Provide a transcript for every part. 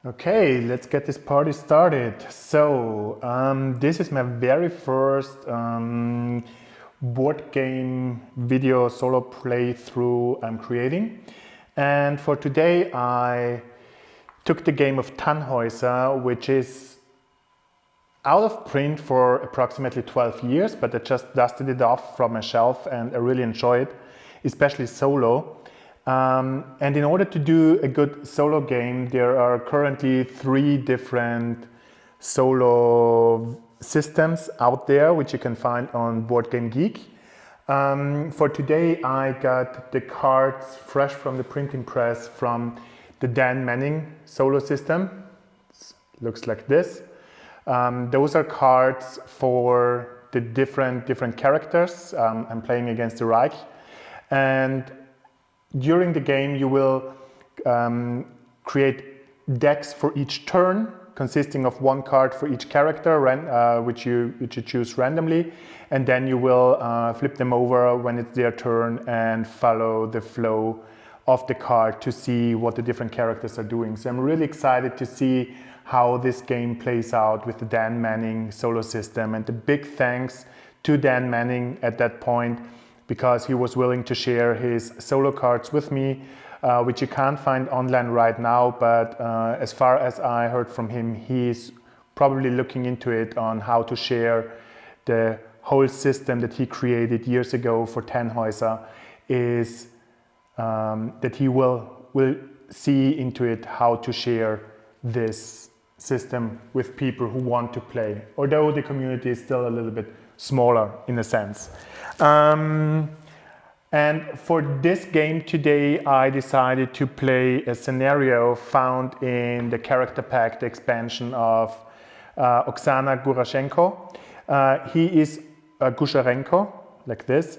Okay, let's get this party started. So, this is my very first board game video solo playthrough I'm creating. And for today, I took the game of Tannhäuser, which is out of print for approximately 12 years, but I just dusted it off from my shelf and I really enjoy it, especially solo. And in order to do a good solo game, there are currently 3 different solo systems out there, which you can find on Boardgame Geek. For today, I got the cards fresh from the printing press from the Mannings Solo System. It looks like this. Those are cards for the different characters. I'm playing against the Reich. And during the game, you will create decks for each turn, consisting of 1 card for each character, which you choose randomly, and then you will flip them over when it's their turn and follow the flow of the card to see what the different characters are doing. So I'm really excited to see how this game plays out with the Mannings Solo System, and a big thanks to Mannings at that point, because he was willing to share his solo cards with me, which you can't find online right now, but as far as I heard from him, he's probably looking into it on how to share the whole system that he created years ago for Tannhäuser, is that he will see into it how to share this system with people who want to play, although the community is still a little bit smaller in a sense. And for this game today, I decided to play a scenario found in the character pack, the expansion of Oksana Gusarenko, like this.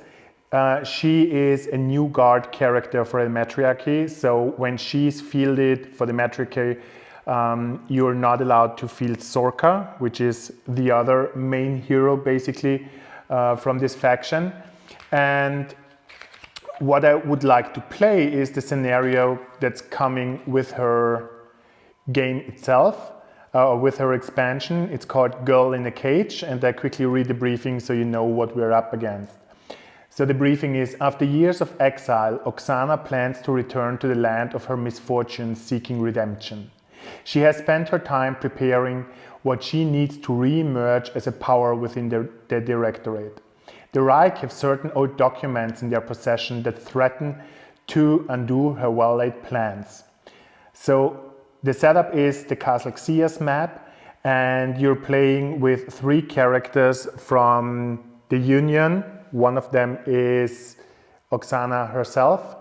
She is a new guard character for the matriarchy. So when she's fielded for the matriarchy, you're not allowed to field Sorka, which is the other main hero basically from this faction. And what I would like to play is the scenario that's coming with her game itself, with her expansion. It's called Girl in a Cage, and I quickly read the briefing so you know what we're up against. So the briefing is: after years of exile, Oksana plans to return to the land of her misfortunes, seeking redemption. She has spent her time preparing what she needs to re-emerge as a power within the Directorate. The Reich have certain old documents in their possession that threaten to undo her well-laid plans. So the setup is the Castle Xias map, and you're playing with 3 characters from the Union. One of them is Oksana herself.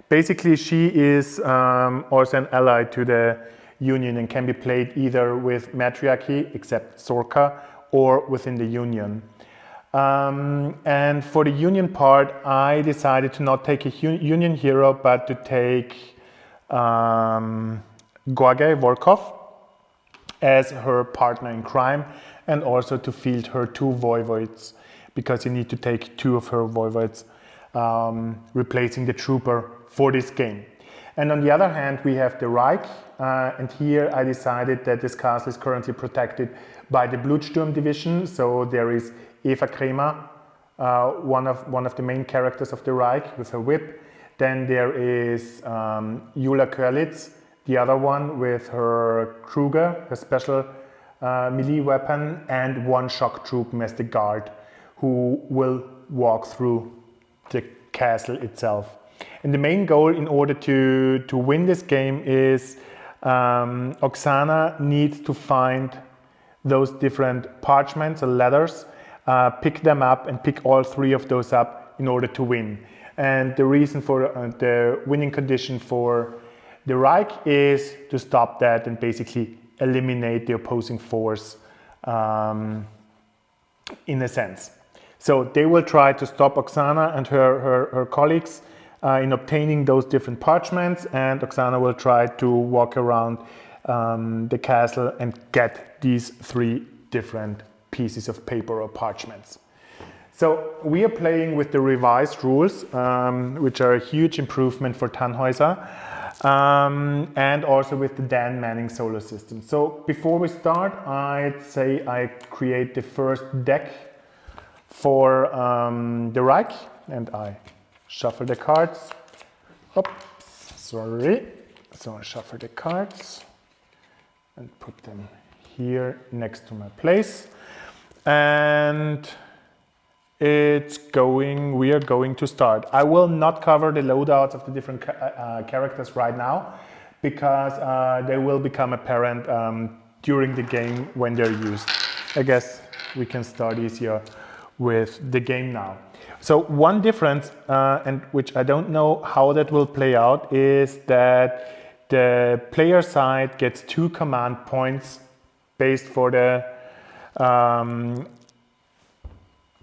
Basically, she is also an ally to the Union and can be played either with matriarchy, except Sorka, or within the Union. And for the Union part, I decided to not take a Union hero, but to take Gorgei Volkov as her partner in crime, and also to field her 2 voivodes, because you need to take 2 of her voivodes, replacing the trooper for this game. And on the other hand, we have the Reich, and here I decided that this castle is currently protected by the Blutsturm division. So there is Eva Kremer, one of the main characters of the Reich with her whip. Then there is Jula Körlitz, the other one with her Kruger, her special melee weapon, and 1 shock troop as the guard, who will walk through the castle itself. And the main goal in order to win this game is Oksana needs to find those different parchments or letters, pick them up and pick all 3 of those up in order to win. And the reason for the winning condition for the Reich is to stop that and basically eliminate the opposing force in a sense. So they will try to stop Oksana and her colleagues in obtaining those different parchments, and Oksana will try to walk around the castle and get these 3 different pieces of paper or parchments. So we are playing with the revised rules, which are a huge improvement for Tannhäuser, and also with the Mannings Solo System. So before we start, I'd say I create the first deck for the Reich, and I shuffle the cards. Oops, sorry. So I shuffle the cards and put them here next to my place. And we are going to start. I will not cover the loadouts of the different characters right now, because they will become apparent during the game when they're used. I guess we can start easier with the game now. So one difference, and which I don't know how that will play out, is that the player side gets 2 command points based for the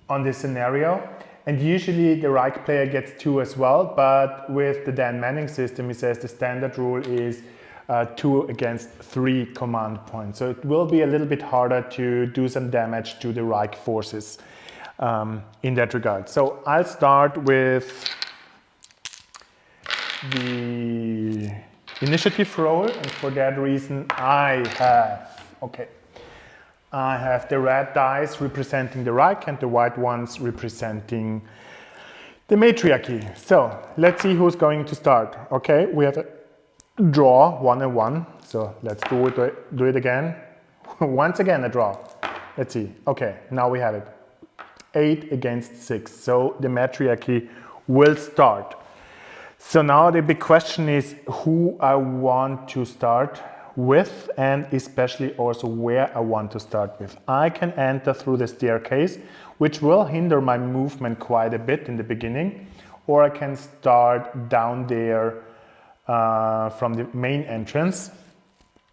on this scenario, and usually the Reich player gets 2 as well, but with the Mannings system it says the standard rule is 2 against 3 command points, so it will be a little bit harder to do some damage to the Reich forces in that regard. So I'll start with the initiative roll, and for that reason I have the red dice representing the Reich and the white ones representing the matriarchy. So let's see who's going to start. Okay, we have a draw, 1 and 1. So let's do it again. Once again a draw. Let's see. Okay, now we have it. 8 against 6. So the matriarchy will start. So now the big question is who I want to start with, and especially also where I want to start with. I can enter through the staircase, which will hinder my movement quite a bit in the beginning, or I can start down there from the main entrance.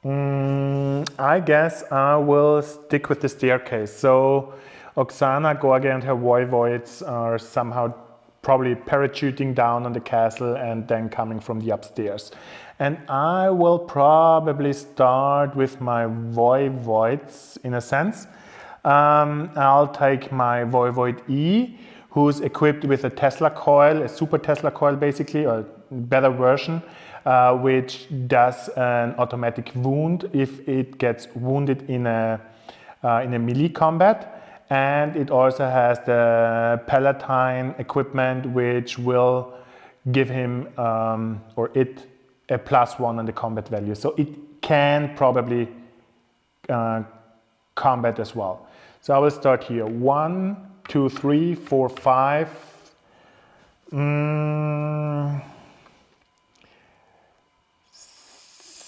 I guess I will stick with the staircase. So Oksana, Gorge and her voivoids are somehow probably parachuting down on the castle and then coming from the upstairs. And I will probably start with my voivoids in a sense. I'll take my voivod E, who's equipped with a Tesla coil, a super Tesla coil basically, or better version, which does an automatic wound if it gets wounded in a melee combat. And it also has the Palatine equipment, which will give him or it a +1 on the combat value. So it can probably combat as well. So I will start here. 1, 2, 3, 4, 5.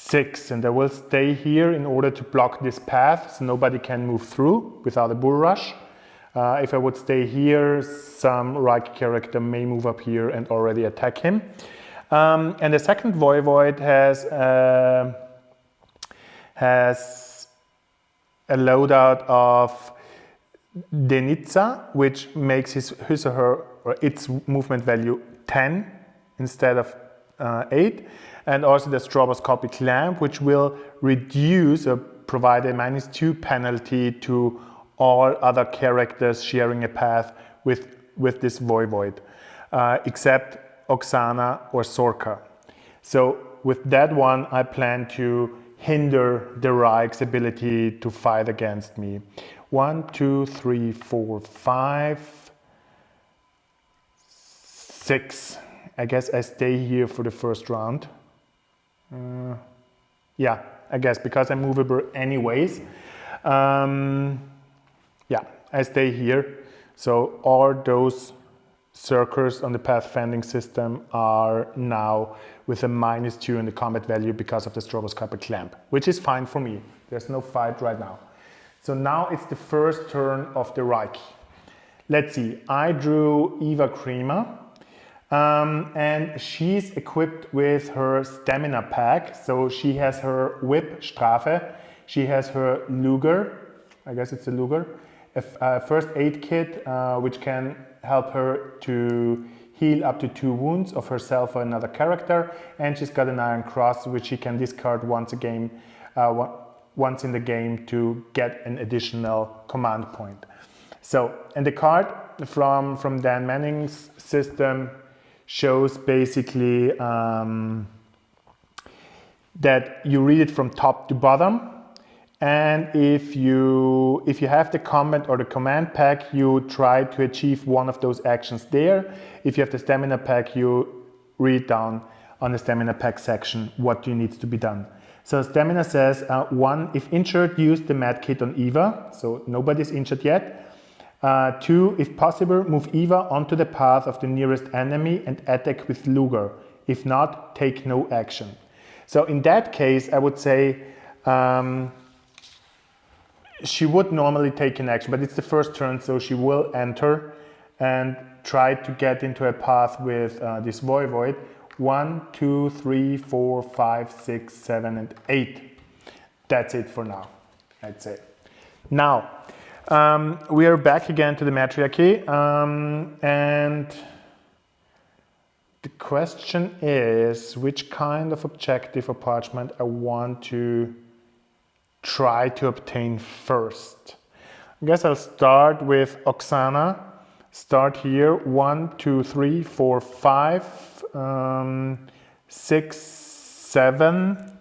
6, and I will stay here in order to block this path so nobody can move through without a bull rush. If I would stay here, some Reich character may move up here and already attack him. And the second voivod has a loadout of Denitsa, which makes his or her or its movement value 10 instead of 8, and also the stroboscopic lamp, which will reduce or provide a -2 penalty to all other characters sharing a path with this voivod, except Oksana or Sorka. So with that one, I plan to hinder the Reich's ability to fight against me. 1, 2, 3, 4, 5, 6. I guess I stay here for the first round. Yeah, I guess because I'm movable anyways. Yeah, I stay here. So all those circles on the pathfinding system are now with a -2 in the combat value because of the stroboscopic lamp, which is fine for me. There's no fight right now. So now it's the first turn of the Reich. Let's see, I drew Eva Creamer, and she's equipped with her stamina pack. So she has her whip, Strafe, she has her Luger, I guess it's a Luger, a first aid kit, which can help her to heal up to 2 wounds of herself or another character, and she's got an Iron Cross, which she can discard once in the game to get an additional command point. So, and the card from Dan Manning's system shows basically that you read it from top to bottom, and if you have the comment or the command pack, you try to achieve one of those actions there. If you have the stamina pack, you read down on the stamina pack section what needs to be done. So stamina says 1, if injured, use the med kit on Eva, so nobody's injured yet. 2, if possible, move Eva onto the path of the nearest enemy and attack with Luger. If not, take no action. So in that case, I would say she would normally take an action, but it's the first turn, so she will enter and try to get into a path with this Voivod. 1, 2, 3, 4, 5, 6, 7, and 8. That's it for now, I'd say. Now, we are back again to the matriarchy, and the question is which kind of objective or parchment I want to try to obtain first. I guess I'll start with Oksana. Start here, 1, 2, 3, 4, 5, 6, 7,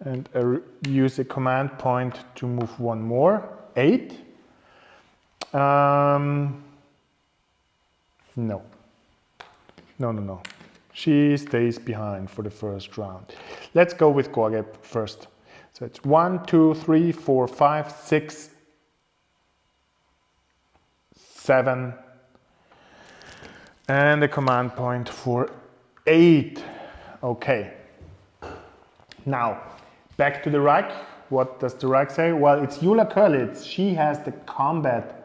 and use a command point to move one more, 8. No. She stays behind for the first round. Let's go with Gorgeb first. So it's 1, 2, 3, 4, 5, 6, 7, and a command point for 8. Okay. Now, back to the Reich. What does the Reich say? Well, it's Jula Körlitz. She has the combat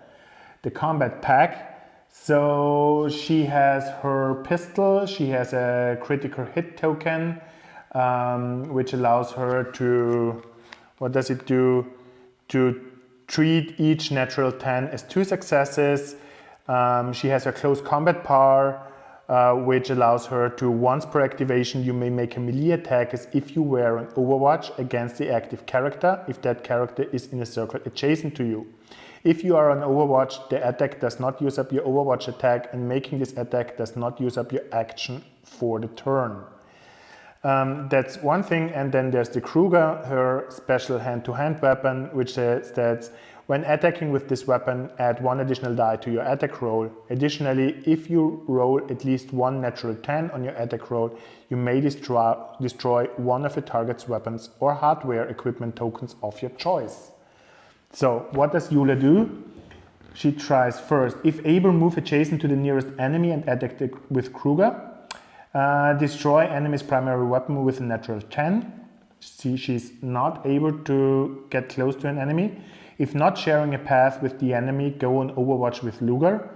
pack. So she has her pistol, she has a critical hit token, which allows her to, what does it do? To treat each natural 10 as 2 successes. She has a close combat power, which allows her to, once per activation, you may make a melee attack as if you were on Overwatch against the active character, if that character is in a circle adjacent to you. If you are on Overwatch, the attack does not use up your Overwatch attack, and making this attack does not use up your action for the turn. That's one thing, and then there's the Kruger, her special hand-to-hand weapon, which says that when attacking with this weapon, add 1 additional die to your attack roll. Additionally, if you roll at least 1 natural 10 on your attack roll, you may destroy one of the target's weapons or hardware equipment tokens of your choice. So what does Jula do? She tries first, if able, move adjacent to the nearest enemy and attack with Kruger. Destroy enemy's primary weapon with a natural 10. She's not able to get close to an enemy. If not sharing a path with the enemy, go on Overwatch with Luger.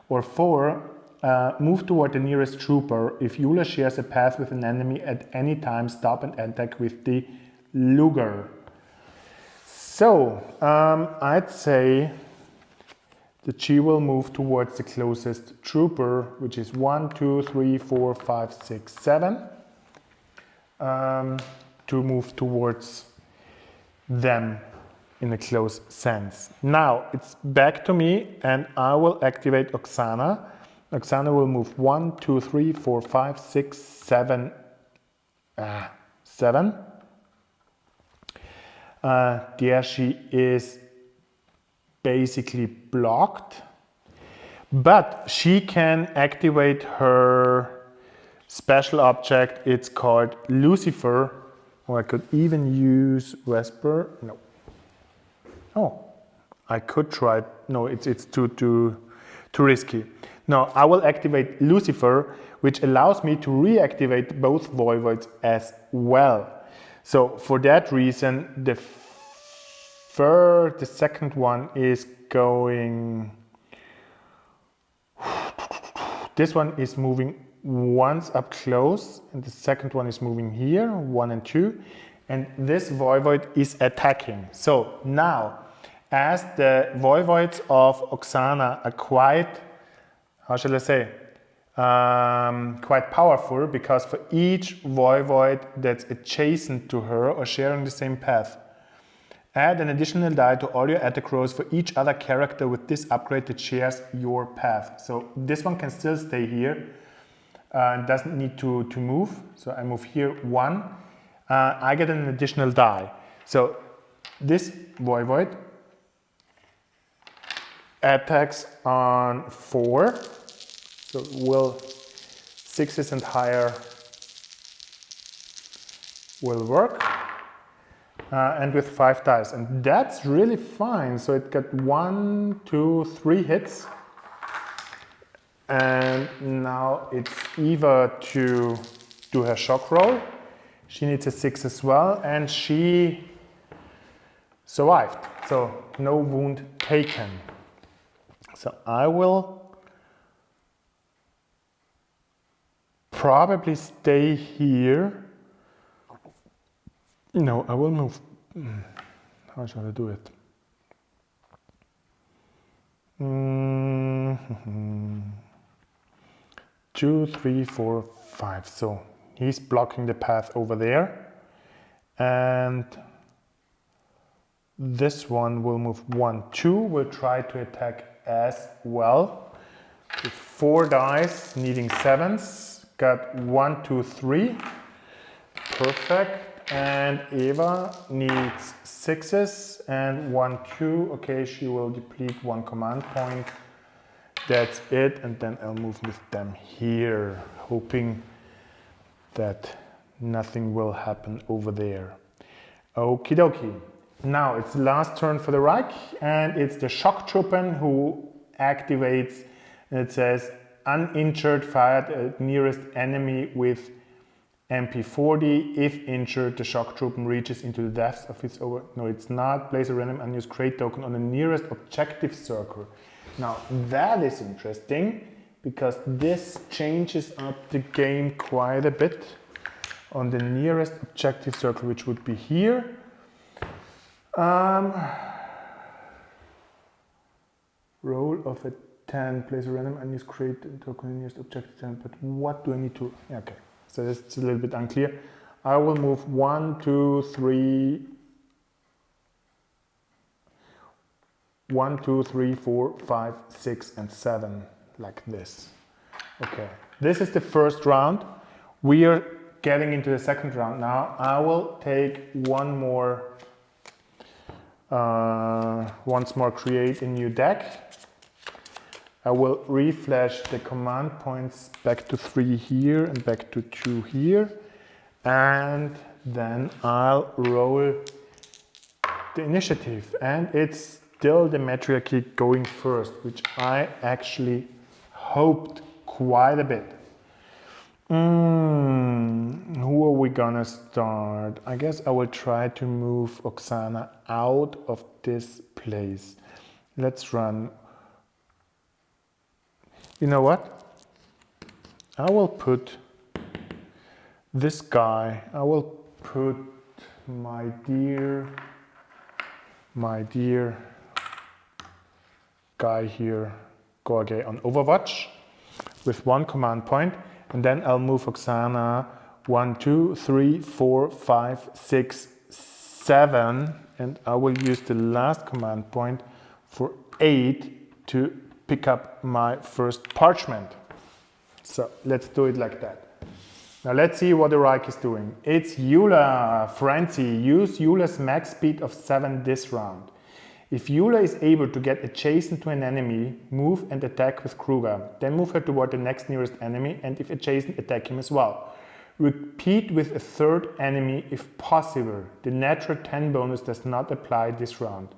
Or 4, move toward the nearest trooper. If Jula shares a path with an enemy at any time, stop and attack with the Luger. So, I'd say that she will move towards the closest trooper, which is 1, 2, 3, 4, 5, 6, 7, to move towards them in a close sense. Now, it's back to me, and I will activate Oksana. Oksana will move 1, 2, 3, 4, 5, 6, 7, 7. There she is basically blocked, but she can activate her special object. It's called Lucifer, or I could even use Vesper. No. Oh, I could try. No, it's too risky. No, I will activate Lucifer, which allows me to reactivate both Voivods as well. So for that reason, the second one is going. This one is moving once up close, and the second one is moving here, 1 and 2, and this Voivod is attacking. So now, as the Voivods of Oksana are quite, how shall I say, quite powerful, because for each Voivod that's adjacent to her or sharing the same path, Add an additional die to all your attack rolls for each other character with this upgrade that shares your path. So this one can still stay here and doesn't need to move. So I move here 1. I get an additional die. So this Voivod attacks on 4. So will 6s and higher will work. And with 5 dice, and that's really fine. So it got 1, 2, 3 hits, and now it's Eva to do her shock roll. She needs a 6 as well, and she survived, so no wound taken. So I will probably stay here. No, I will move. How shall I do it? 2, 3, 4, 5. So he's blocking the path over there. And this one will move 1, 2. Will try to attack as well. With 4 dice, needing 7s. Got 1, 2, 3. Perfect. And Eva needs 6s and 1, 2. Okay, she will deplete 1 command point. That's it. And then I'll move with them here, hoping that nothing will happen over there. Okie dokie. Now it's the last turn for the Reich, and it's the Schocktruppen who activates, and it says uninjured fired at nearest enemy with MP40. If injured, the Schocktruppen reaches into the depths of its over. No, it's not. Place a random unused crate token on the nearest objective circle. Now that is interesting because this changes up the game quite a bit. On the nearest objective circle, which would be here. Roll of a 10. Place a random unused crate token on the nearest objective 10. But what do I need to? Okay. So it's a little bit unclear. I will move 1, 2, 3, 1, 2, 3, 4, 5, 6, and 7, like this. Okay, this is the first round. We are getting into the second round now. I will take once more, create a new deck. I will reflash the command points back to 3 here and back to 2 here. And then I'll roll the initiative. And it's still the matriarchy going first, which I actually hoped quite a bit. Who are we gonna start? I guess I will try to move Oksana out of this place. Let's run. You know what? I will put this guy, I will put my dear guy here, Gorge, on Overwatch with 1 command point, and then I'll move Oksana 1, 2, 3, 4, 5, 6, 7, and I will use the last command point for 8 to pick up my first parchment. So let's do it like that. Now let's see what the Reich is doing. It's Eula. Frenzy. Use Eula's max speed of 7 this round. If Eula is able to get adjacent to an enemy, move and attack with Kruger. Then move her toward the next nearest enemy, and if adjacent, attack him as well. Repeat with a third enemy if possible. The natural 10 bonus does not apply this round.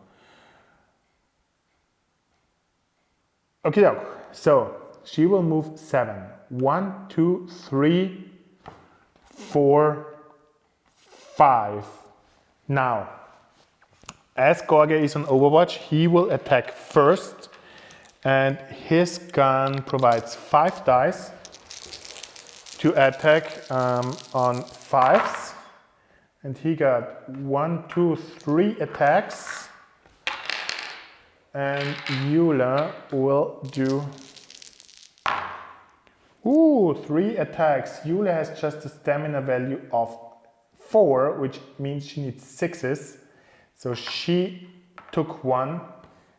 Okay, so she will move 7. 1, 2, 3, 4, 5. Now, as Gorge is on Overwatch, he will attack first, and his gun provides 5 dice to attack on 5s, and he got 1, 2, 3 attacks, and Eula will do 3 attacks. Eula has just a stamina value of 4, which means she needs 6s. So she took one.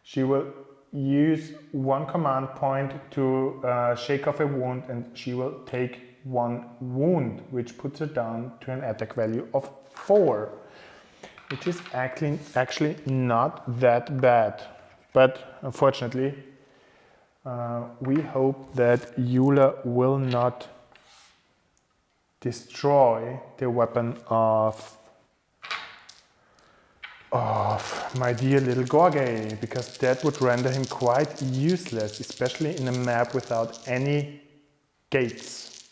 She will use one command point to shake off a wound, and she will take one wound, which puts her down to an attack value of 4, which is actually not that bad. But unfortunately, we hope that Eula will not destroy the weapon of my dear little Gorge, because that would render him quite useless, especially in a map without any crates.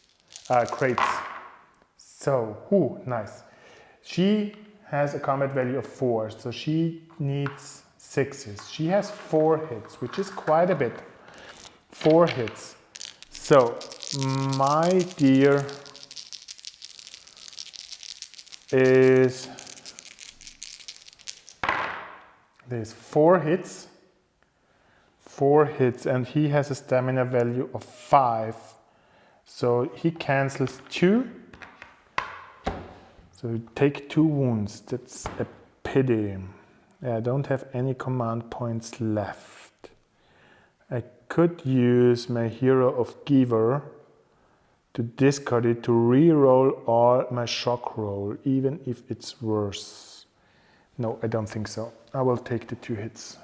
So, nice. She has a combat value of 4, so she needs 6s. She has 4 hits, which is quite a bit. 4 hits. So, my dear is... There's 4 hits, and he has a stamina value of 5. So he cancels 2. So you take 2 wounds. That's a pity. I don't have any command points left. I could use my Hero of Giver to discard it to re-roll all my shock roll, even if it's worse. No, I don't think so. I will take the 2 hits.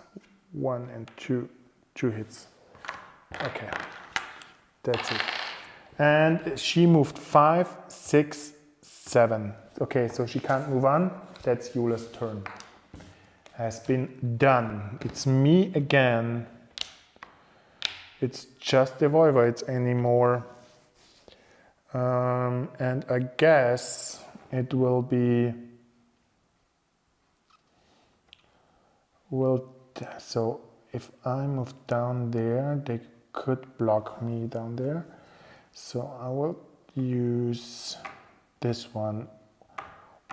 1 and 2. 2 hits. Okay. That's it. And she moved 5, 6, 7. Okay, so she can't move on. That's Eula's turn. Has been done. It's me again. It's just the Voivoids anymore. And I guess it will be... Well, so if I move down there, they could block me down there. So I will use this one.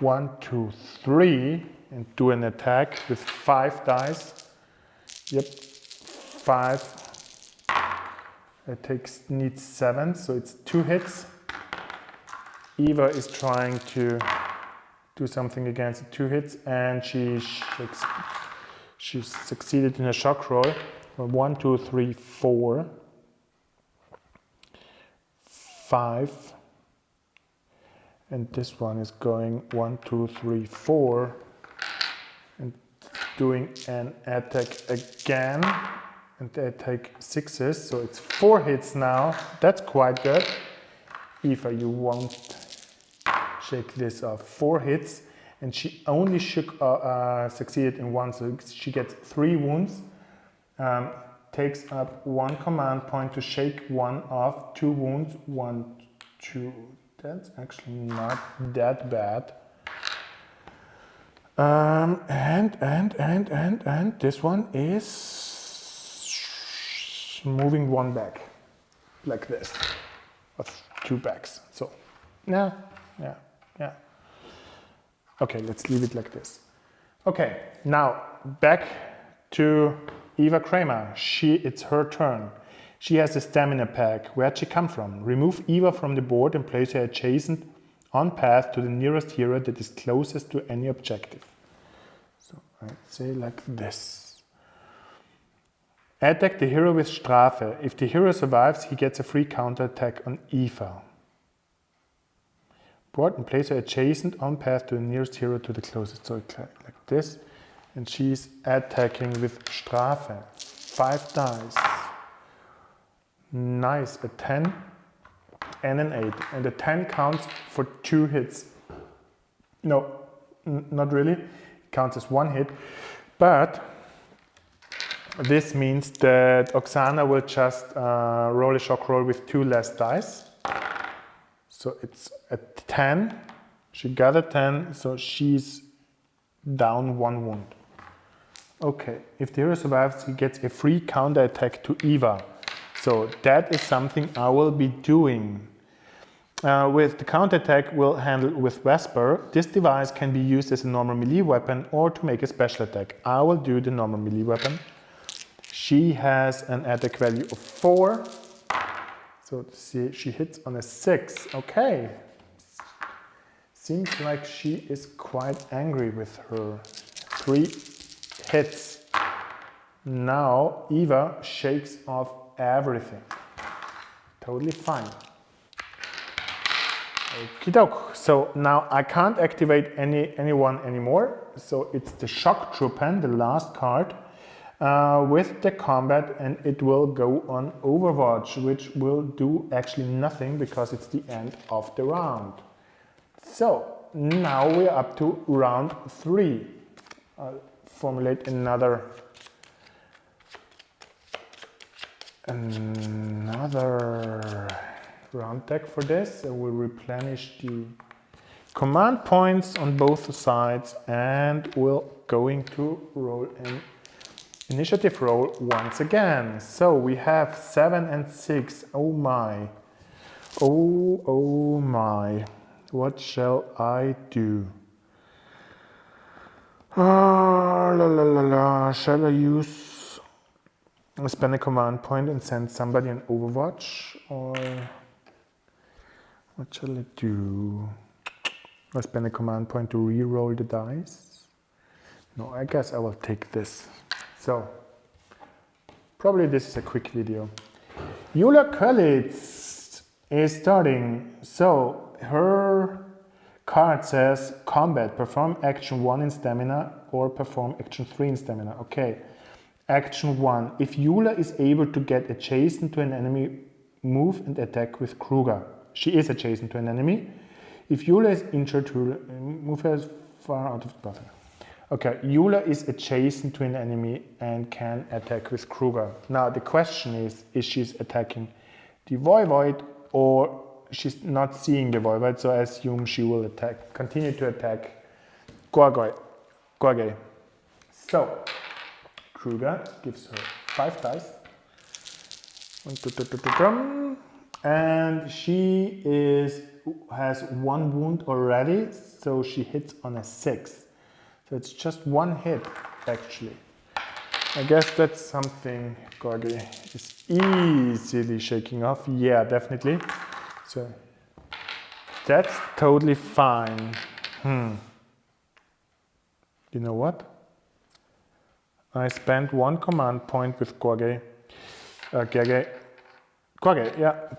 1, 2, 3, and do an attack with 5 dice. Yep, 5. It needs 7, so it's 2 hits. Eva is trying to do something against the 2 hits, and she succeeded in a shock roll. 1, 2, 3, 4, 5, and this one is going 1, 2, 3, 4, and doing an attack again, and they take 6s, so it's 4 hits now. That's quite good. Eva, you won't shake this off. 4 hits. And she only succeeded in 1, so she gets 3 wounds, takes up 1 command point to shake 1 off, 2 wounds, 1, 2, that's actually not that bad. And this one is moving 1 back, like this, of 2 backs, so, yeah. Okay, let's leave it like this. Okay, now back to Eva Kramer. It's her turn. She has a stamina pack. Where'd she come from? Remove Eva from the board and place her adjacent on path to the nearest hero that is closest to any objective. So I'd say like this. Attack the hero with Strafe. If the hero survives, he gets a free counterattack on Eva. Board and place her adjacent on path to the nearest hero to the closest. So like this. And she's attacking with Strafe. 5 dice. Nice. A 10 and an 8. And the 10 counts for 2 hits. No, not really. It counts as 1 hit. But this means that Oksana will just roll a shock roll with 2 less dice. So it's a 10. She got a 10, so she's down 1 wound. Okay, if the hero survives, he gets a free counter attack to Eva. So that is something I will be doing. With the counter attack, we'll handle with Vesper. This device can be used as a normal melee weapon or to make a special attack. I will do the normal melee weapon. She has an attack value of 4. So see, she hits on a 6. Okay. Seems like she is quite angry with her 3 hits. Now Eva shakes off everything. Totally fine. Okie doke. So now I can't activate anyone anymore. So it's the Shock Truppen, the last card, with the combat, and it will go on Overwatch, which will do actually nothing because it's the end of the round. So now we're up to round 3. I'll formulate another round deck for this. I will replenish the command points on both sides, and we're going to roll an initiative roll once again. So we have 7 and 6. Oh my. Oh my. What shall I do? Shall I spend a command point and send somebody an Overwatch, or what shall I do? I spend a command point to re-roll the dice. No, I guess I will take this. So probably this is a quick video. Michele is starting. So her card says combat, perform action 1 in stamina or perform action 3 in stamina. Okay. Action 1. If Michele is able to get adjacent to an enemy, move and attack with Kruger. She is adjacent to an enemy. If Michele is injured, move as far out of the battle. Okay, Michele is adjacent to an enemy and can attack with Kruger. Now the question is she attacking the Voivod, or she's not seeing the Voivod, so I assume she will continue to attack Gorge. So Kruger gives her 5 dice. And she has 1 wound already, so she hits on a 6. So it's just 1 hit, actually. I guess that's something Gorge is easily shaking off. Yeah, definitely. So that's totally fine. You know what? I spent 1 command point with Gorge,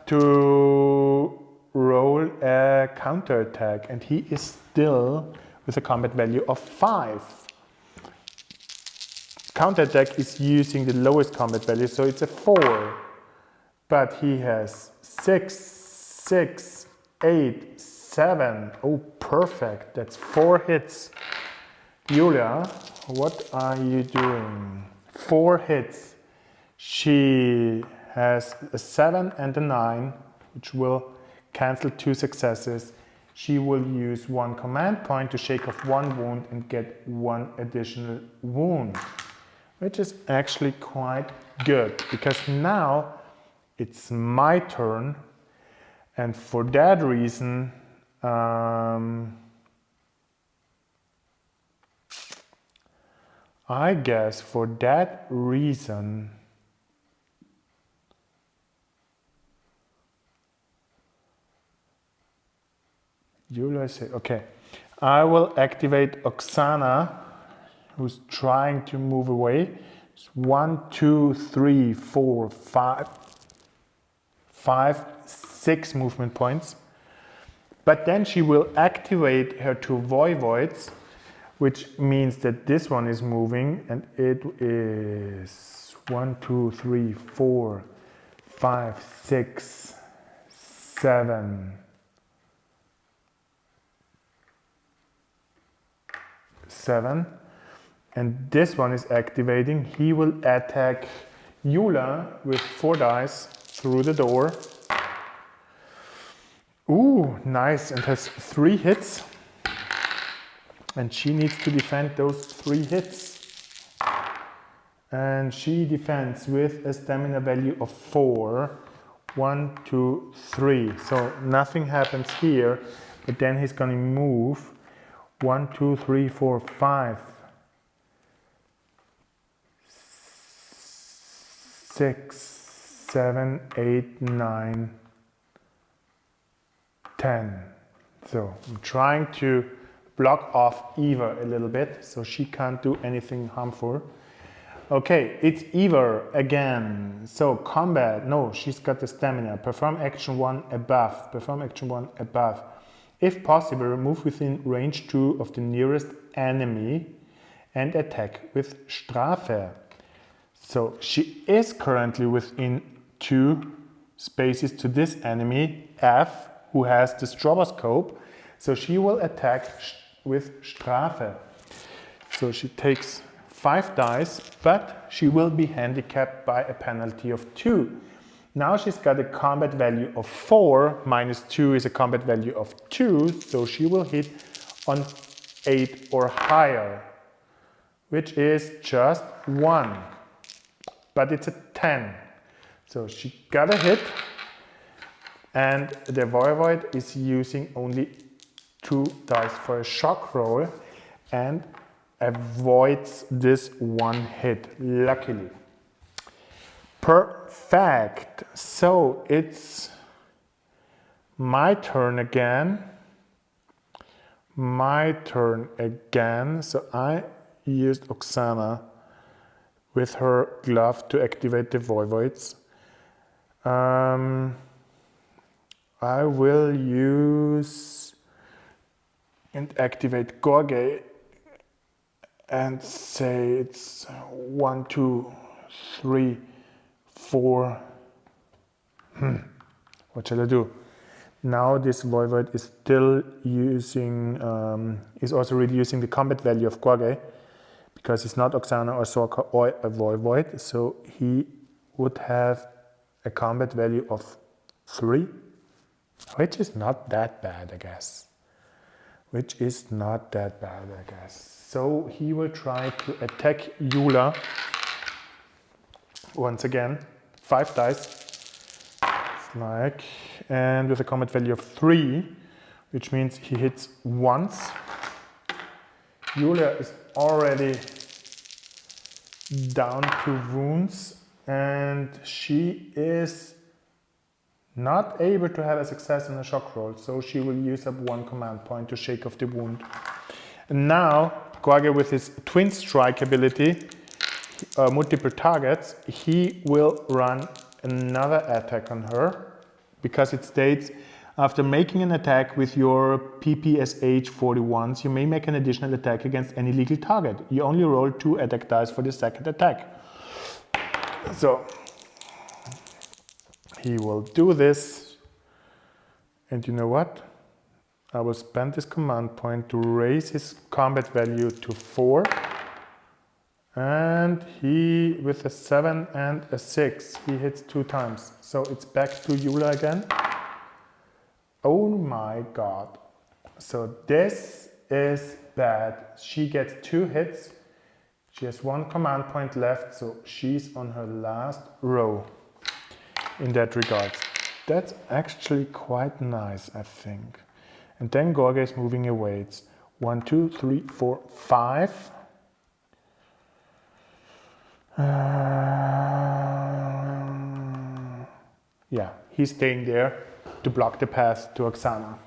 to roll a counterattack, and he is still with a combat value of 5. Counterattack is using the lowest combat value, so it's a 4. But he has 6, 6, 8, 7. Oh, perfect. That's 4 hits. Julia, what are you doing? 4 hits. She has a 7 and a 9, which will cancel 2 successes. She will use 1 command point to shake off 1 wound and get 1 additional wound, which is actually quite good, because now it's my turn, and for that reason I guess for that reason Julia said, okay, I will activate Oksana, who's trying to move away. It's 1, 2, 3, 4, 5, 6 movement points. But then she will activate her 2 Voivods, which means that this one is moving, and it is 1, 2, 3, 4, 5, 6, 7. 7, and this one is activating. He will attack Michele with 4 dice through the door. Ooh, nice, and has 3 hits. And she needs to defend those 3 hits. And she defends with a stamina value of 4. 1, 2, 3. So nothing happens here, but then he's going to move 1, 2, 3, 4, 5, 6, 7, 8, 9, 10. So I'm trying to block off Eva a little bit, so she can't do anything harmful. Okay, it's Eva again. So combat, no, she's got the stamina. Perform action 1 above. Perform action 1 above. If possible, move within range 2 of the nearest enemy and attack with Strafe. So she is currently within 2 spaces to this enemy, F, who has the stroboscope. So she will attack with Strafe. So she takes 5 dice, but she will be handicapped by a penalty of 2. Now she's got a combat value of 4, minus 2 is a combat value of 2, so she will hit on 8 or higher, which is just 1, but it's a 10. So she got a hit, and the Voivod is using only 2 dice for a shock roll and avoids this 1 hit, luckily. Perfect. So it's my turn again. So I used Oksana with her glove to activate the Voivods. I will use and activate Gorge and say it's 1, 2, 3, 4. What shall I do? Now this Voivod is still using, is also reducing the combat value of Gorge because it's not Oksana or Sorka or a Voivod, so he would have a combat value of 3, which is not that bad, I guess. So he will try to attack Eula once again. 5 dice. It's and with a combat value of 3, which means he hits once. Eula is already down to wounds, and she is not able to have a success in a shock roll, so she will use up 1 command point to shake off the wound. And now, Gorge with his twin strike ability, multiple targets, he will run another attack on her, because it states, after making an attack with your PPSH 41s, you may make an additional attack against any legal target. You only roll 2 attack dice for the second attack. So he will do this, and you know what? I will spend this command point to raise his combat value to 4, and he, with a 7 and a 6, he hits 2 times. So it's back to Eula again. Oh my god. So this is bad. She gets 2 hits. She has 1 command point left, so she's on her last row in that regard. That's actually quite nice, I think. And then Gorge is moving away. It's 1, 2, 3, 4, 5. Yeah, he's staying there to block the path to Oksana.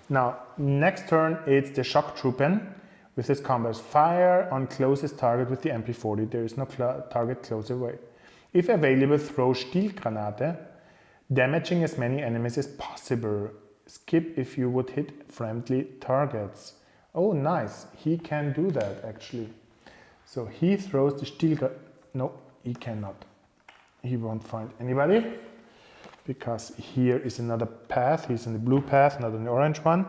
Now, next turn, it's the Shock Troopen with his combos. Fire on closest target with the MP40. There is no target close away. If available, throw Stielgranate, damaging as many enemies as possible. Skip if you would hit friendly targets. Oh, nice. He can do that, actually. So he throws the Stielgranate. No, he cannot. He won't find anybody, because here is another path. He's in the blue path, not in the orange one.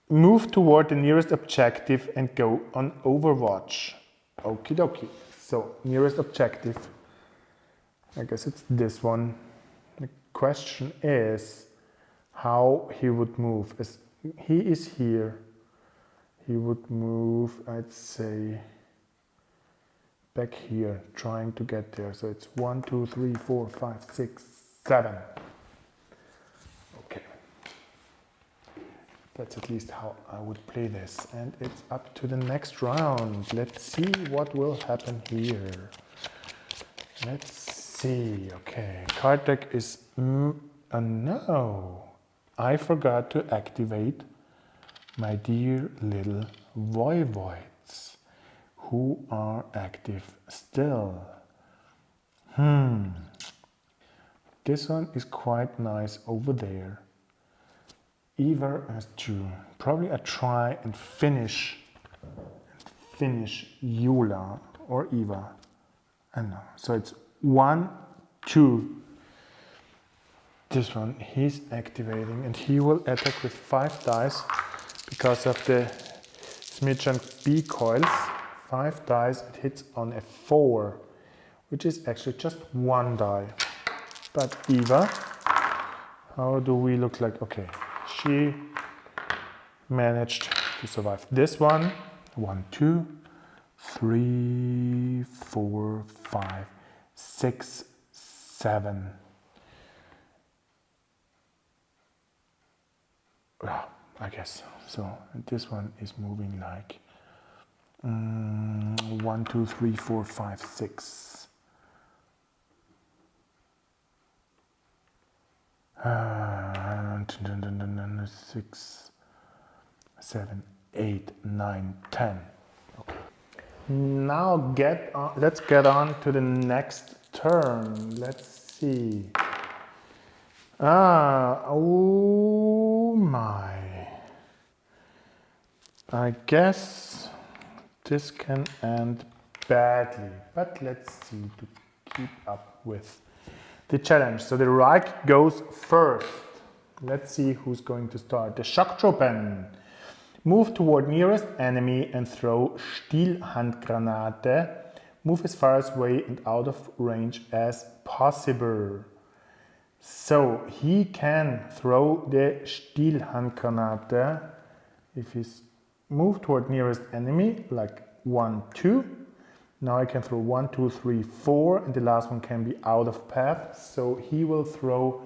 Move toward the nearest objective and go on Overwatch. Okie dokie. So, nearest objective. I guess it's this one. The question is how he would move. As he is here, he would move, I'd say, back here, trying to get there. So it's 1, 2, 3, 4, 5, 6, 7. Okay. That's at least how I would play this. And it's up to the next round. Let's see what will happen here. Let's see. Okay. Card deck is... no. I forgot to activate my dear little voivoids who are active still. This one is quite nice over there. Eva has to probably try and finish Yula or Eva. And no. So it's 1, 2. This one he's activating and he will attack with 5 dice because of the Smidgen B coils. 5 dice, it hits on a 4, which is actually just 1 die. But Eva, how do we look like? Okay, she managed to survive this one. 1, 2, 3, 4, 5, 6, 7. Yeah, I guess so. And this one is moving like 1, 2, 3, 4, 5, 6. 6, 7, 8, 9, 10. Okay. Now let's get on to the next turn. Let's see. Oh my. I guess this can end badly, but let's see to keep up with the challenge. So the Reich goes first. Let's see who's going to start. The Schocktruppen. Move toward nearest enemy and throw Stielhandgranate. Move as far away and out of range as possible. So he can throw the Stielhandgranate if he's moved toward nearest enemy, like 1, 2. Now I can throw 1, 2, 3, 4, and the last one can be out of path. So he will throw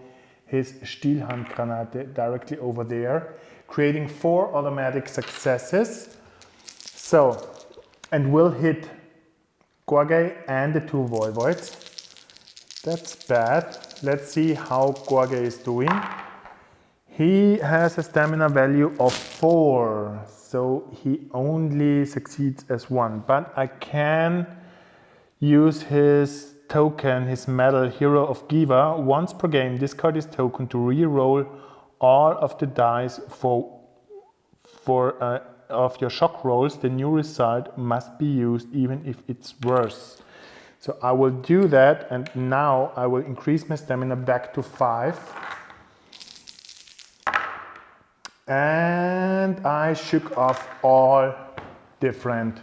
his Stielhandgranate directly over there, creating 4 automatic successes. So, and will hit Gorgei and the 2 Voivoids. That's bad. Let's see how Gorgei is doing. He has a stamina value of 4, so he only succeeds as 1. But I can use his token, his medal, Hero of Giva. Once per game, discard this token to re-roll all of the dice of your shock rolls. The new result must be used even if it's worse. So I will do that, and now I will increase my stamina back to 5. And I shook off all different,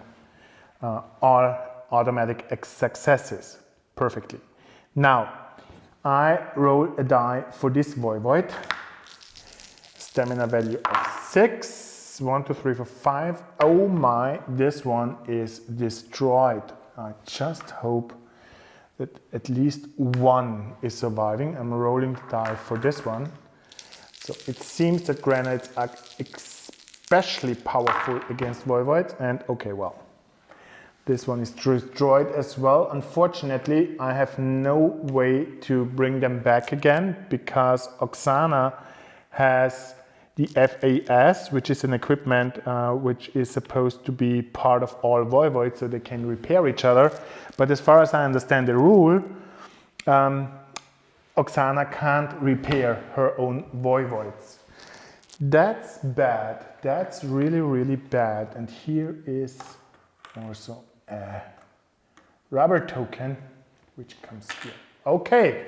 all automatic successes perfectly. Now, I roll a die for this Voivod. Stamina value of 6. 1, 2, 3, 4, 5. Oh my, this one is destroyed. I just hope that at least 1 is surviving. I'm rolling the die for this one. So it seems that granites are especially powerful against Voivoids, and okay, well, this one is destroyed as well. Unfortunately, I have no way to bring them back again because Oksana has the FAS, which is an equipment which is supposed to be part of all Voivoids so they can repair each other. But as far as I understand the rule, Oksana can't repair her own Voivoids. That's bad. That's really, really bad. And here is also a rubber token, which comes here. Okay.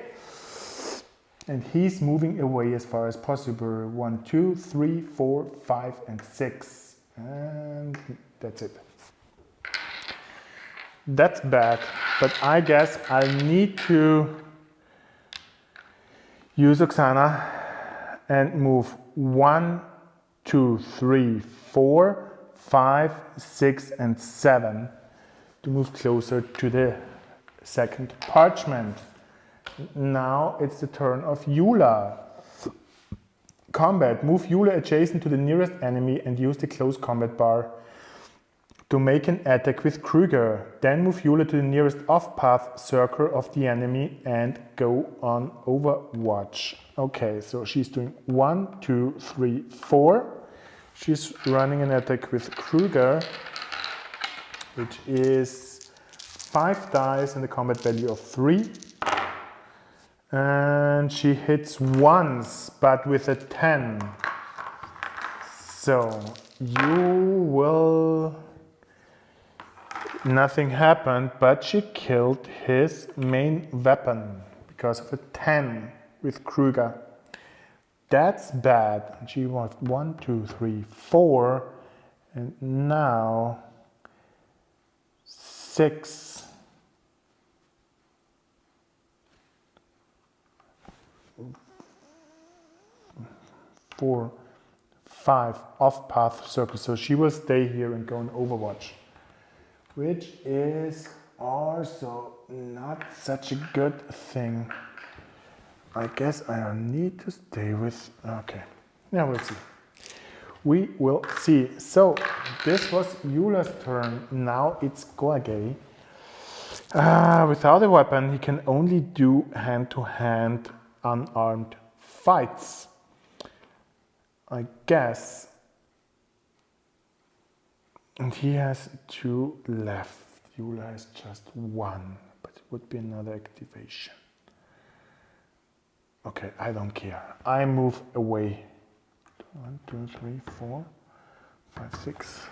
And he's moving away as far as possible. 1, 2, 3, 4, 5, and 6. And that's it. That's bad. But I guess I need to use Oksana and move 1, 2, 3, 4, 5, 6, and 7 to move closer to the second parchment. Now it's the turn of Yula. Combat. Move Yula adjacent to the nearest enemy and use the close combat bar to make an attack with Krüger. Then move Yula to the nearest off-path circle of the enemy and go on Overwatch. Okay, so she's doing 1, 2, 3, 4. She's running an attack with Kruger, which is 5 dice and a combat value of 3. And she hits once, but with a 10. So you will... Nothing happened, but she killed his main weapon because of a 10 with Kruger. That's bad. She was 1, 2, 3, 4, and now 6. 4, 5 off-path circles. So she will stay here and go in Overwatch, which is also not such a good thing. I guess I need to stay with... Okay, yeah, we'll see. We will see. So this was Eula's turn. Now it's Gorgei. Without a weapon, he can only do hand-to-hand unarmed fights. I guess. And he has 2 left. Eula has just 1, but it would be another activation. Okay, I don't care. I move away. 1, 2, 3, 4, 5, 6.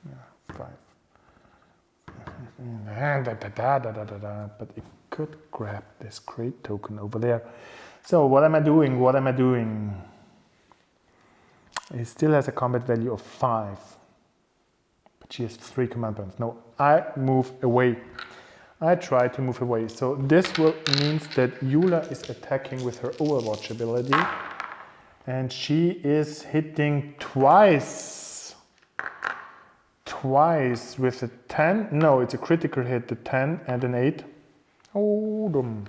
Yeah, 5. But it could grab this great token over there. So what am I doing? What am I doing? It still has a combat value of 5. But she has 3 command points. No, I move away. I try to move away. So this means that Eula is attacking with her Overwatch ability. And she is hitting twice. Twice with a 10. No, it's a critical hit, the 10 and an 8. Oh, dumb.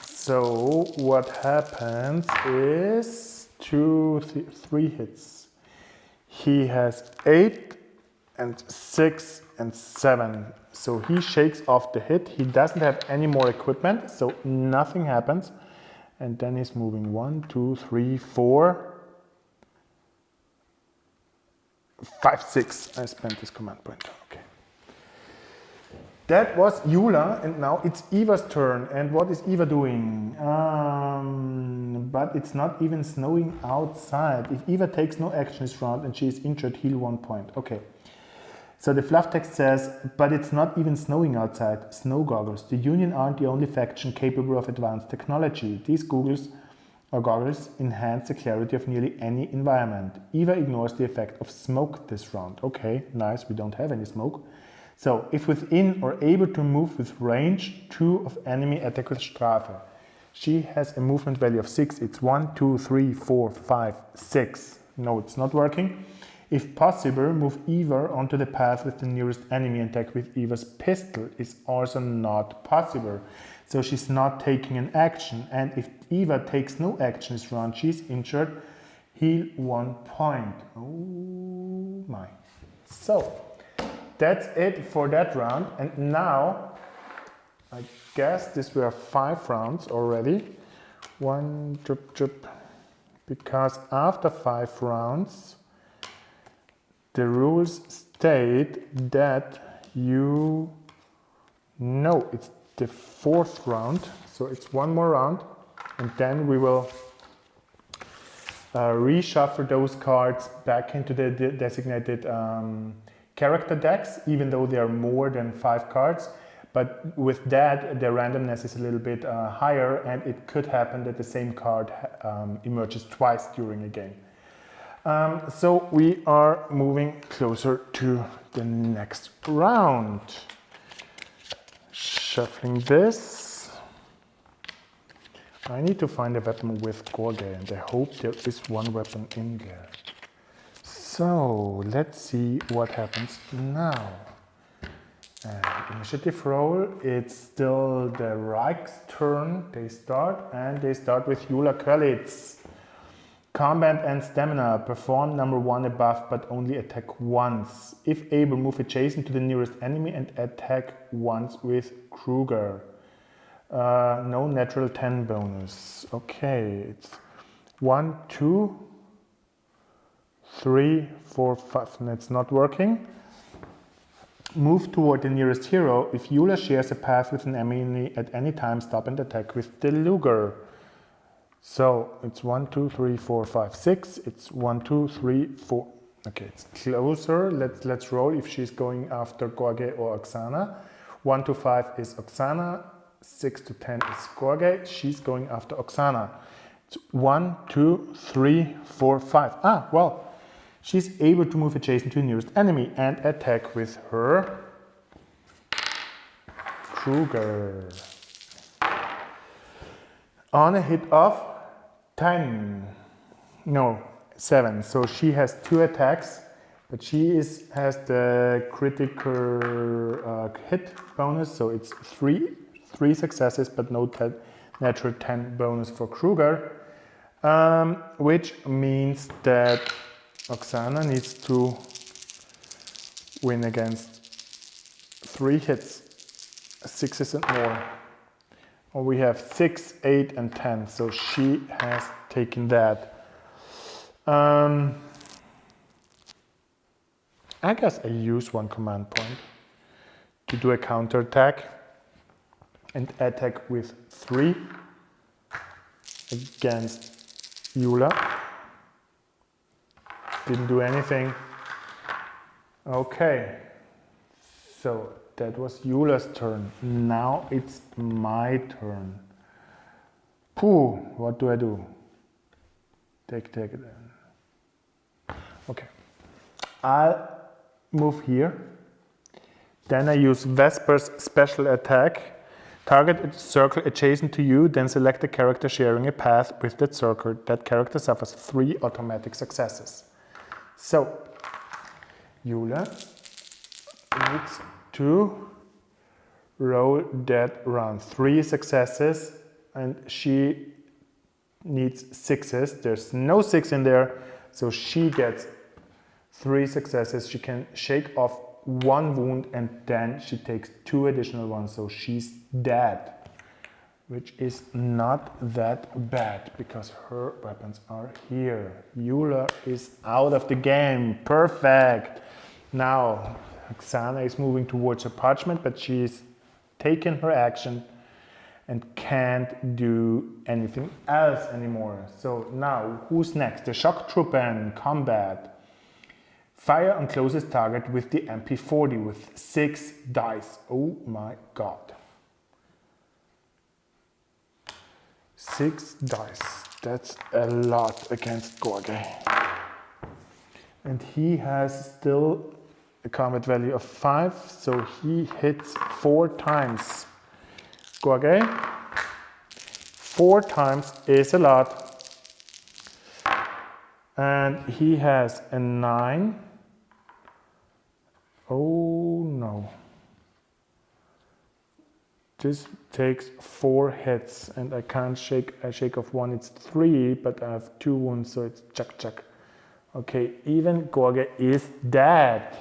So what happens is 2, 3 hits. He has 8 and 6 and 7. So he shakes off the hit. He doesn't have any more equipment, so nothing happens. And then he's moving 1, 2, 3, 4, 5, 6. I spent this command point. Okay. That was Eula, and now it's Eva's turn. And what is Eva doing? But it's not even snowing outside. If Eva takes no action this round and she is injured, heal 1 point. Okay. So the fluff text says, but it's not even snowing outside. Snow goggles. The Union aren't the only faction capable of advanced technology. These goggles enhance the clarity of nearly any environment. Eva ignores the effect of smoke this round. Okay, nice, we don't have any smoke. So, if within or able to move with range 2 of enemy attack with Strafe. She has a movement value of 6. It's 1, 2, 3, 4, 5, 6. No, it's not working. If possible, move Eva onto the path with the nearest enemy. Attack with Eva's pistol is also not possible. So she's not taking an action. And if Eva takes no action this round, she's injured. Heal 1 point. Oh my. So that's it for that round. And now, I guess these were 5 rounds already. 1, drip, drip. Because after 5 rounds, the rules state that you know it's the 4th round, so it's 1 more round, and then we will reshuffle those cards back into the designated character decks, even though there are more than 5 cards. But with that, the randomness is a little bit higher, and it could happen that the same card emerges twice during a game. So we are moving closer to the next round. Shuffling this. I need to find a weapon with Gorgei, and I hope there is 1 weapon in there. So let's see what happens now. Initiative roll, it's still the Reich's turn. They start with Eula Körlitz. Combat and stamina, perform number 1 above but only attack once. If able, move adjacent to the nearest enemy and attack once with Kruger. No natural 10 bonus. Okay, it's 1, 2, 3, 4, 5. And it's not working. Move toward the nearest hero. If Eula shares a path with an enemy at any time, stop and attack with the Luger. So it's 1, 2, 3, 4, 5, 6. It's 1, 2, 3, 4. Okay, it's closer. Let's roll if she's going after Gorge or Oksana. 1 to 5 is Oksana. 6 to 10 is Gorge. She's going after Oksana. It's 1, 2, 3, 4, 5. Ah, well. She's able to move adjacent to the nearest enemy and attack with her Kruger. On a hit of 7. So she has 2 attacks, but she has the critical hit bonus. So it's 3 successes, but no natural 10 bonus for Kruger, which means that Oksana needs to win against 3 hits, 6s and more. Or we have 6, 8 and 10, so she has taken that. I guess I use 1 command point to do a counter attack and attack with 3 against Eula. Didn't do anything. Okay, so that was Eula's turn. Now it's my turn. Pooh, what do I do? Take it then. Okay, I'll move here. Then I use Vesper's special attack. Target a circle adjacent to you, then select a character sharing a path with that circle. That character suffers 3 automatic successes. So, Eula needs to roll that round. 3 successes, and she needs 6s. There's no 6 in there, so she gets 3 successes. She can shake off 1 wound, and then she takes 2 additional ones, so she's dead. Which is not that bad, because her weapons are here. Eula is out of the game. Perfect. Now, Oksana is moving towards her parchment, but she's taken her action and can't do anything else anymore. So now, who's next? The Shock Trooper in combat. Fire on closest target with the MP40 with 6 dice. Oh my god. 6 dice, that's a lot against Gorge. And he has still a combat value of 5, so he hits 4 times. Gorge, 4 times is a lot. And he has a 9. Oh no. This takes 4 hits, and I can't shake. I shake off 1, it's 3, but I have 2 wounds, so it's chuck. Okay, even Gorge is dead.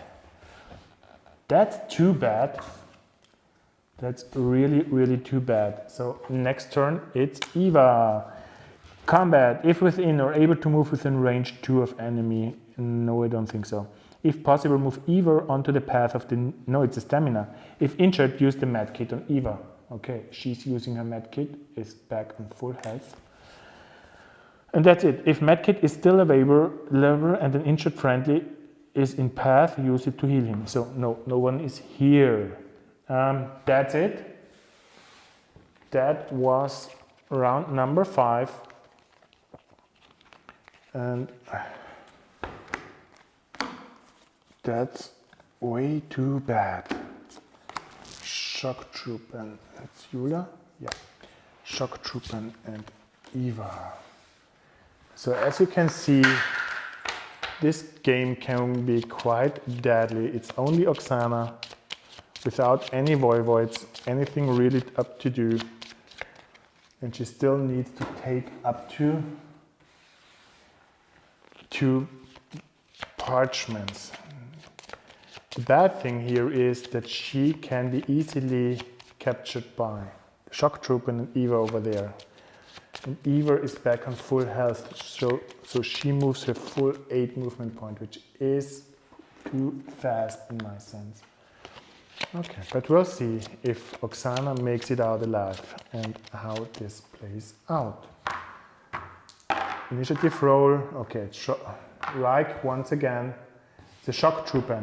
That's too bad. That's really too bad. So next turn, it's Eva. Combat. If within or able to move within range 2 of enemy. No, I don't think so. If possible, move Eva onto the path of the... No, it's a stamina. If injured, use the medkit on Eva. Okay, she's using her medkit, is back on full health. And that's it. If medkit is still available and an injured friendly is in path, use it to heal him. So no one is here. That's it. That was round number 5. And that's way too bad. Shock Trooper and it's Eula? Yeah. Shock Trooper and Eva. So as you can see, this game can be quite deadly. It's only Oksana, without any Voivoids, anything really up to do. And she still needs to take up to 2 parchments. The bad thing here is that she can be easily captured by Shock Trooper and Eva over there. And Eva is back on full health, so she moves her full 8 movement point, which is too fast in my sense. Okay, but we'll see if Oksana makes it out alive and how this plays out. Initiative roll, okay, Reich once again, the shock trooper.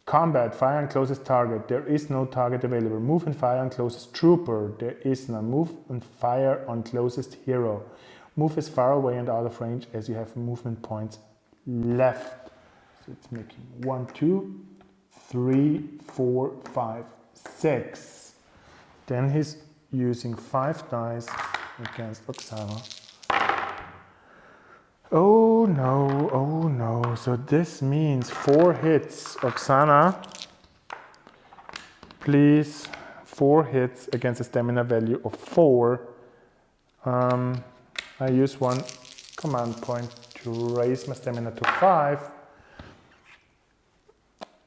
Combat, fire on closest target, there is no target available. Move and fire on closest trooper, there is none. Move and fire on closest hero. Move as far away and out of range as you have movement points left. So it's making 1, 2, 3, 4, 5, 6. Then he's using 5 dice against Oksana. Oh no, so this means 4 hits. Oksana, please, 4 hits against a stamina value of 4. I use 1 command point to raise my stamina to 5.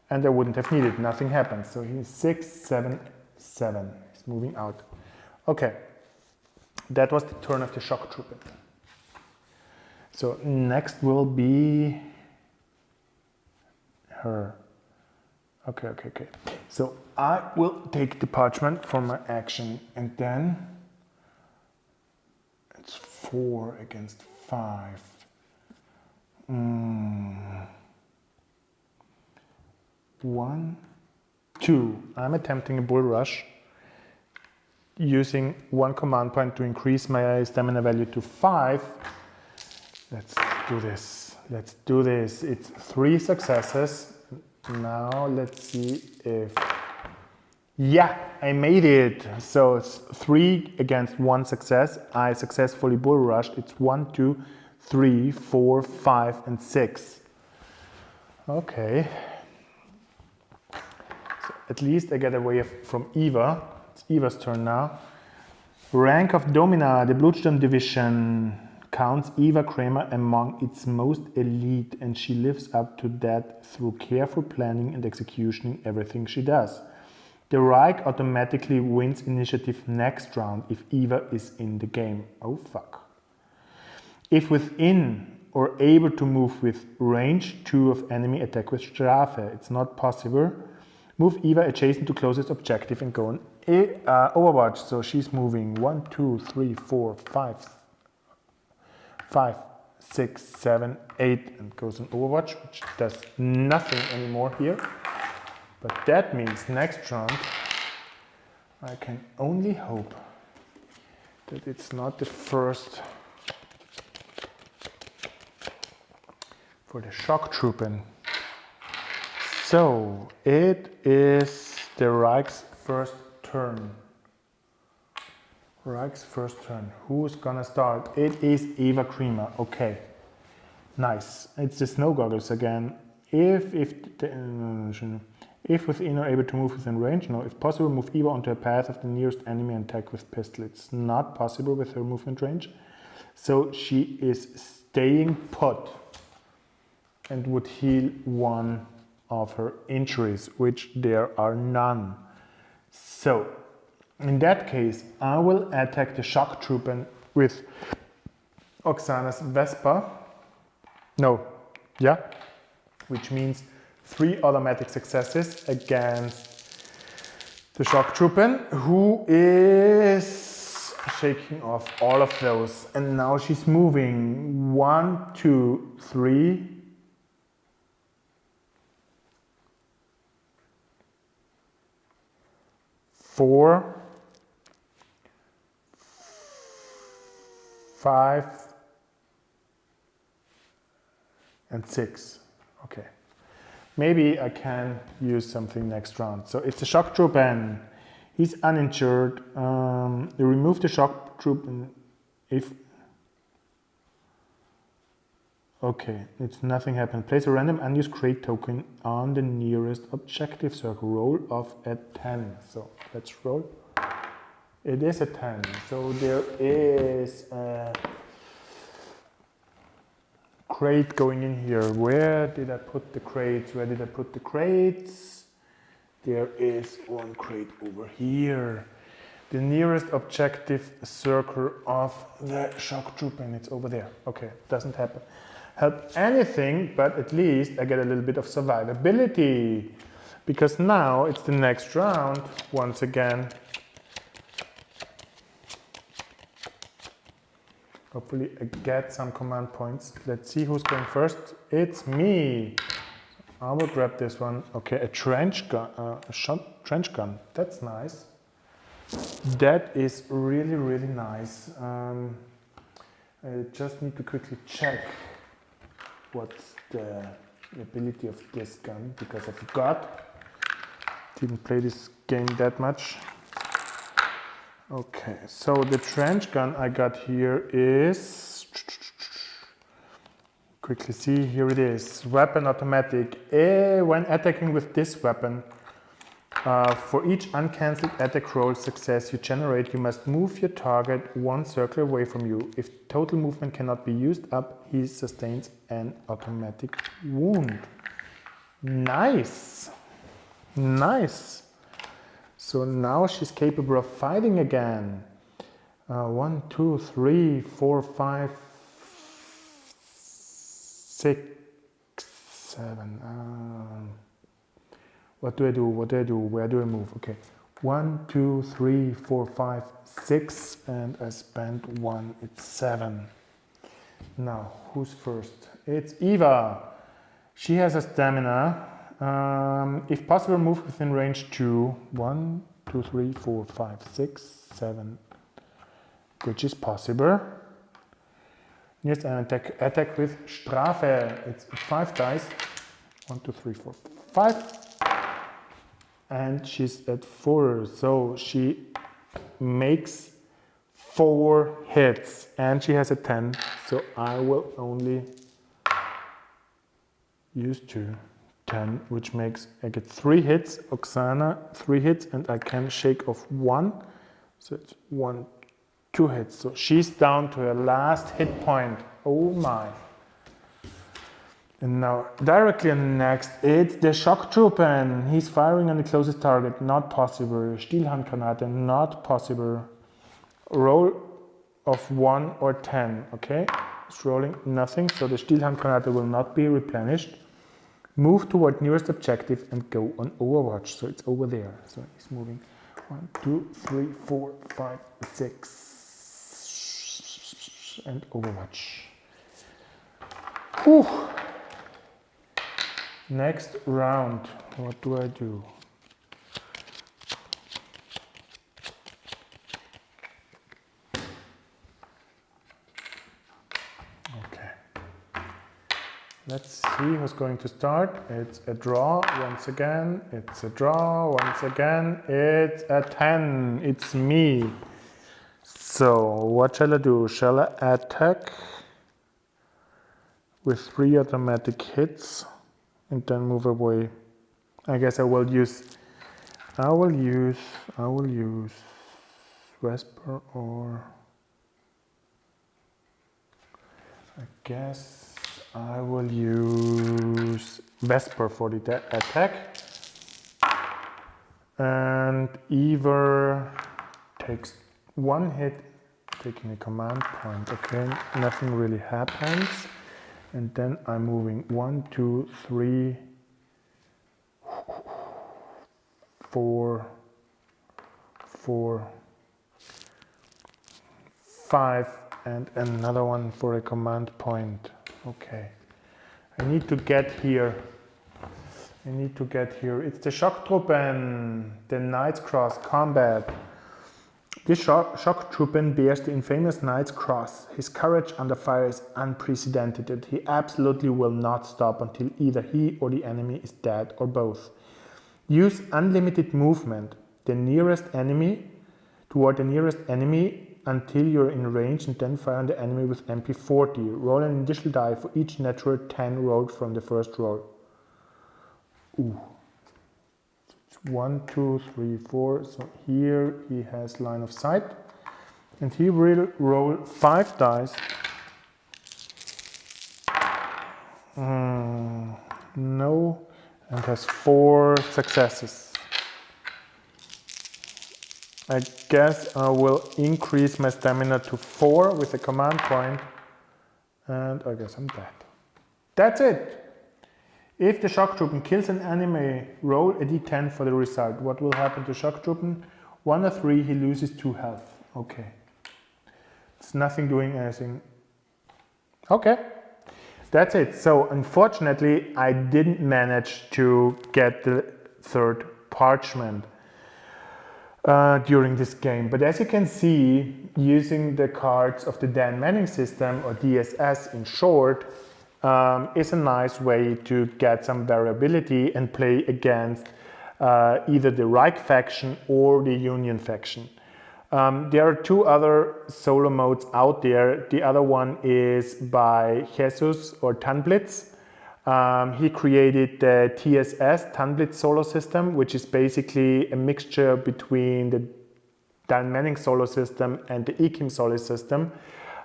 And I wouldn't have needed, nothing happened. So he's 6, 7, 7. He's moving out. Okay, that was the turn of the shock trooper. So next will be her. Okay. So I will take the parchment for my action and then it's 4 against 5. 1, 2. I'm attempting a bull rush using 1 command point to increase my stamina value to 5. Let's do this. It's 3 successes. Now let's see if... Yeah, I made it. So it's 3 against 1 success. I successfully bull rushed. It's 1, 2, 3, 4, 5, and 6. Okay. So at least I get away from Eva. It's Eva's turn now. Rank of Domina, the Blutsturm division, counts Eva Kramer among its most elite, and she lives up to that through careful planning and executing everything she does. The Reich automatically wins initiative next round if Eva is in the game. Oh fuck. If within or able to move with range 2 of enemy attack with Strafe, it's not possible. Move Eva adjacent to closest objective and go on Overwatch. So she's moving 1, 2, 3, 4, 5, 6, 7, 8 and goes on Overwatch, which does nothing anymore here. But that means next round I can only hope that it's not the first for the shock trooper. So it is the Reich's first turn. Reich's first turn. Who's gonna start? It is Eva Kramer. Okay, nice. It's the snow goggles again. If within or able to move within range, no. If possible, move Eva onto a path of the nearest enemy and attack with pistol. It's not possible with her movement range, so she is staying put and would heal 1 of her injuries, which there are none. So in that case, I will attack the shock trooper with Oksana's Vespa. No, yeah, which means 3 automatic successes against the shock trooper, who is shaking off all of those. And now she's moving 1, 2, 3, 4, 5, and 6. Okay. Maybe I can use something next round. So it's a shock trooper. He's uninjured. You remove the shock trooper if... Okay, it's nothing happened. Place a random unused crate token on the nearest objective circle. Roll of a 10. So let's roll. It is a 10. So there is a crate going in here. Where did I put the crates? There is 1 crate over here. The nearest objective circle of the shock trooper, and it's over there. Okay, doesn't help anything, but at least I get a little bit of survivability. Because now it's the next round, once again. Hopefully I get some command points. Let's see who's going first. It's me. I will grab this one. Okay, a trench gun, trench gun. That's nice. That is really, really nice. I just need to quickly check what's the ability of this gun, because I forgot. Didn't play this game that much. Okay, so the trench gun I got here is, quickly see, here it is, weapon automatic. When attacking with this weapon, for each uncancelled attack roll success you generate, you must move your target one circle away from you. If total movement cannot be used up, he sustains an automatic wound. Nice! Nice! So now she's capable of fighting again. 1, 2, 3, 4, 5, 6, 7. What do I do? What do I do? Where do I move? Okay. 1, 2, 3, 4, 5, 6, and I spent 1. It's 7. Now, who's first? It's Eva. She has a stamina. If possible, move within range 2. 1, 2, 3, 4, 5, 6, 7. Which is possible. Yes, and attack with Strafe. It's 5 dice. 1, 2, 3, 4, 5. And she's at 4. So she makes 4 hits. And she has a 10. So I will only use 2. 10, which makes I get 3 hits, Oksana 3 hits, and I can shake off 1, so it's 1, 2 hits. So she's down to her last hit point. Oh my! And now directly on the next, it's the shock trooper, and he's firing on the closest target. Not possible. Stielhandgranate, not possible. Roll of 1 or 10. Okay, it's rolling nothing, so the Stielhandgranate will not be replenished. Move toward nearest objective and go on Overwatch. So it's over there. So he's moving 1, 2, 3, 4, 5, 6, and Overwatch. Whew. Next round. What do I do? Let's see who's going to start. It's a draw once again. It's a draw once again. It's a 10. It's me. So what shall I do? Shall I attack with 3 automatic hits and then move away? I guess I will use Vesper, or I guess I will use Vesper for the attack, and Eva takes 1 hit, taking a command point. Okay, nothing really happens, and then I'm moving 1, 2, 3, 4, 5, and another one for a command point. Okay, I need to get here. It's the shock trooper, the Knight's Cross combat. This shock trooper bears the infamous Knight's Cross. His courage under fire is unprecedented. He absolutely will not stop until either he or the enemy is dead, or both. Use unlimited movement toward the nearest enemy until you're in range, and then fire on the enemy with MP40. Roll an initial die for each natural 10 rolled from the first roll. Ooh. It's 1, 2, 3, 4. So here he has line of sight. And he will roll 5 dice. No. And has 4 successes. I guess I will increase my stamina to 4 with the command point, and I guess I'm dead. That's it. If the Shock Trooper kills an enemy, roll a d10 for the result. What will happen to Shock Trooper? 1 or 3, he loses 2 health. Okay. It's nothing doing anything. Okay. That's it. So unfortunately, I didn't manage to get the 3rd parchment during this game. But as you can see, using the cards of the Mannings system, or DSS in short, is a nice way to get some variability and play against either the Reich faction or the Union faction. There are 2 other solo modes out there. The other one is by Jesus or Tannblitz. He created the DSS Tannblitz Solo System, which is basically a mixture between the Mannings Solo System and the IKIM Solo System.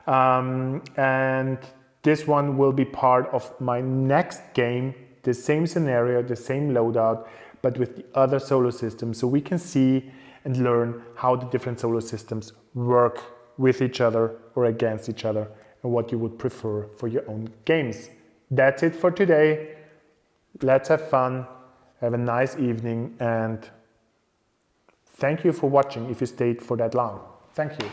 And this one will be part of my next game, the same scenario, the same loadout, but with the other solo systems. So we can see and learn how the different solo systems work with each other or against each other, and what you would prefer for your own games. That's it for today. Let's have fun, have a nice evening, and thank you for watching if you stayed for that long. Thank you.